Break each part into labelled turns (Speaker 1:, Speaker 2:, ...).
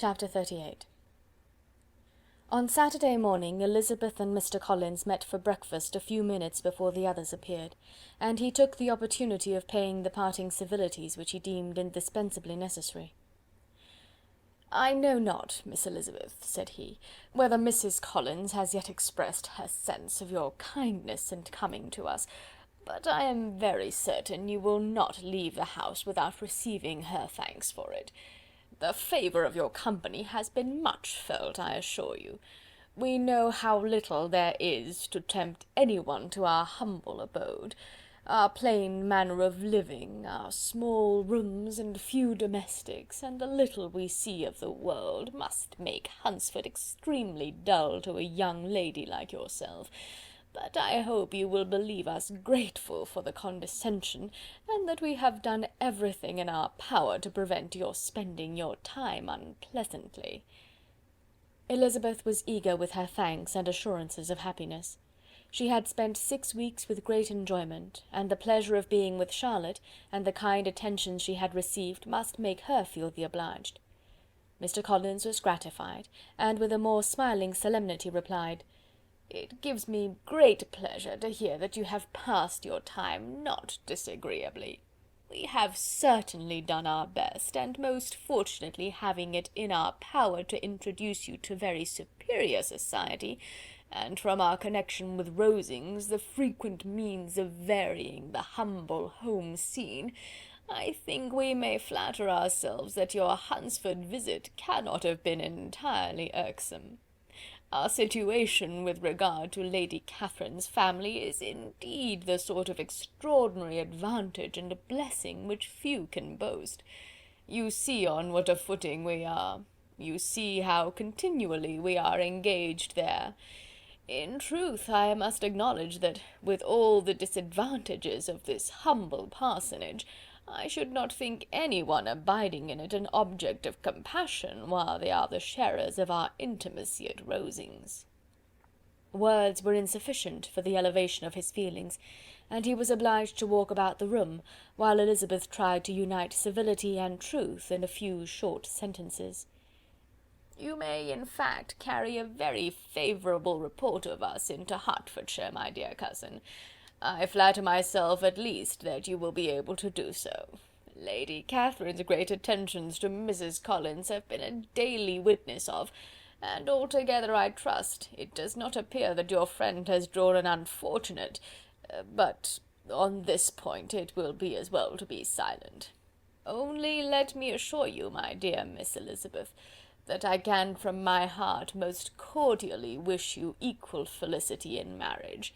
Speaker 1: Chapter 38. On Saturday morning Elizabeth and Mr. Collins met for breakfast a few minutes before the others appeared, and he took the opportunity of paying the parting civilities which he deemed indispensably necessary. "I know not, Miss Elizabeth," said he, "whether Mrs. Collins has yet expressed her sense of your kindness in coming to us, but I am very certain you will not leave the house without receiving her thanks for it. The favour of your company has been much felt, I assure you. We know how little there is to tempt anyone to our humble abode. Our plain manner of living, our small rooms and few domestics, and the little we see of the world, must make Hunsford extremely dull to a young lady like yourself. But I hope you will believe us grateful for the condescension, and that we have done everything in our power to prevent your spending your time unpleasantly." Elizabeth was eager with her thanks and assurances of happiness. She had spent 6 weeks with great enjoyment, and the pleasure of being with Charlotte, and the kind attentions she had received, must make her feel the obliged. Mr. Collins was gratified, and with a more smiling solemnity replied, "It gives me great pleasure to hear that you have passed your time not disagreeably. We have certainly done our best, and most fortunately having it in our power to introduce you to very superior society, and from our connection with Rosings, the frequent means of varying the humble home scene, I think we may flatter ourselves that your Hunsford visit cannot have been entirely irksome. Our situation with regard to Lady Catherine's family is indeed the sort of extraordinary advantage and blessing which few can boast. You see on what a footing we are. You see how continually we are engaged there. In truth, I must acknowledge that, with all the disadvantages of this humble parsonage, I should not think anyone abiding in it an object of compassion, while they are the sharers of our intimacy at Rosings." Words were insufficient for the elevation of his feelings, and he was obliged to walk about the room, while Elizabeth tried to unite civility and truth in a few short sentences. "You may, in fact, carry a very favourable report of us into Hertfordshire, my dear cousin. I flatter myself, at least, that you will be able to do so. Lady Catherine's great attentions to Mrs. Collins have been a daily witness of, and altogether, I trust, it does not appear that your friend has drawn an unfortunate... but on this point it will be as well to be silent. Only let me assure you, my dear Miss Elizabeth, that I can from my heart most cordially wish you equal felicity in marriage.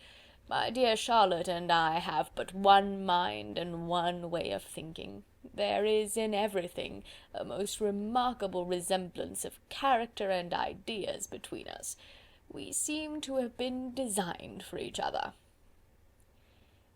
Speaker 1: My dear Charlotte and I have but one mind and one way of thinking. There is in everything a most remarkable resemblance of character and ideas between us. We seem to have been designed for each other."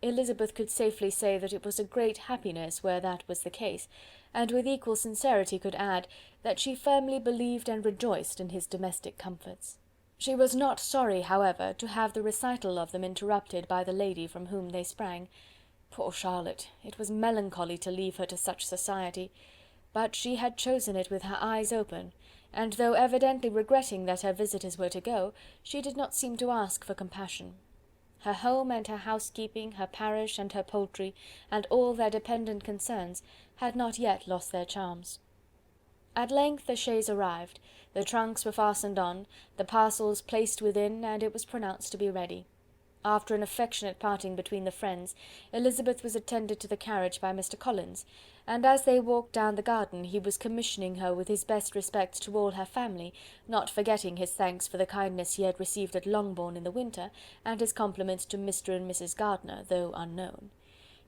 Speaker 1: Elizabeth could safely say that it was a great happiness where that was the case, and with equal sincerity could add, that she firmly believed and rejoiced in his domestic comforts. She was not sorry, however, to have the recital of them interrupted by the lady from whom they sprang. Poor Charlotte! It was melancholy to leave her to such society, but she had chosen it with her eyes open, and though evidently regretting that her visitors were to go, she did not seem to ask for compassion. Her home and her housekeeping, her parish and her poultry, and all their dependent concerns, had not yet lost their charms. At length the chaise arrived, the trunks were fastened on, the parcels placed within, and it was pronounced to be ready. After an affectionate parting between the friends, Elizabeth was attended to the carriage by Mr. Collins, and as they walked down the garden he was commissioning her with his best respects to all her family, not forgetting his thanks for the kindness he had received at Longbourn in the winter, and his compliments to Mr. and Mrs. Gardiner, though unknown.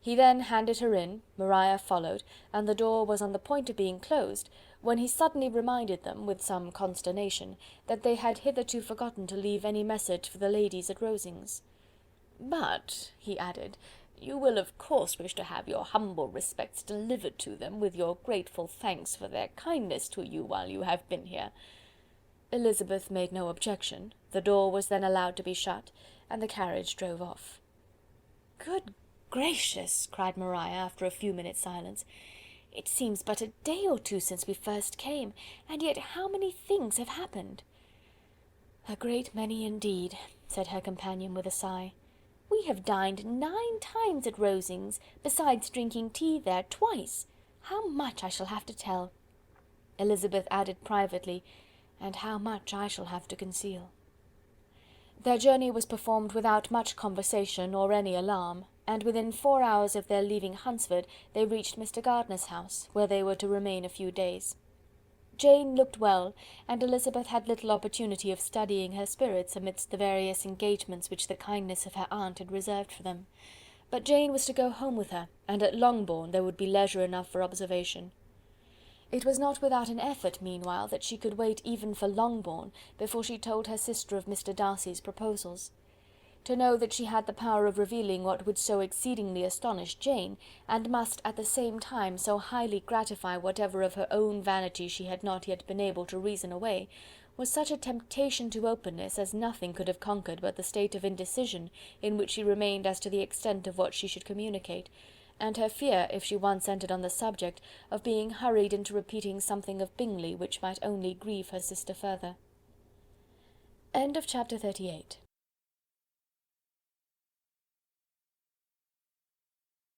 Speaker 1: He then handed her in, Maria followed, and the door was on the point of being closed, when he suddenly reminded them, with some consternation, that they had hitherto forgotten to leave any message for the ladies at Rosings. "But," he added, "you will of course wish to have your humble respects delivered to them, with your grateful thanks for their kindness to you while you have been here." Elizabeth made no objection, the door was then allowed to be shut, and the carriage drove off. "Good gracious!" cried Maria, after a few minutes' silence, It seems but a day or two since we first came, and yet how many things have happened!" "A great many indeed," said her companion with a sigh. "We have dined 9 times at Rosings, besides drinking tea there twice. How much I shall have to tell!" Elizabeth added privately, "and how much I shall have to conceal." Their journey was performed without much conversation or any alarm, and within 4 hours of their leaving Hunsford they reached Mr. Gardiner's house, where they were to remain a few days. Jane looked well, and Elizabeth had little opportunity of studying her spirits amidst the various engagements which the kindness of her aunt had reserved for them. But Jane was to go home with her, and at Longbourn there would be leisure enough for observation. It was not without an effort, meanwhile, that she could wait even for Longbourn before she told her sister of Mr. Darcy's proposals. To know that she had the power of revealing what would so exceedingly astonish Jane, and must at the same time so highly gratify whatever of her own vanity she had not yet been able to reason away, was such a temptation to openness as nothing could have conquered but the state of indecision in which she remained as to the extent of what she should communicate, and her fear, if she once entered on the subject, of being hurried into repeating something of Bingley which might only grieve her sister further. Chapter 38.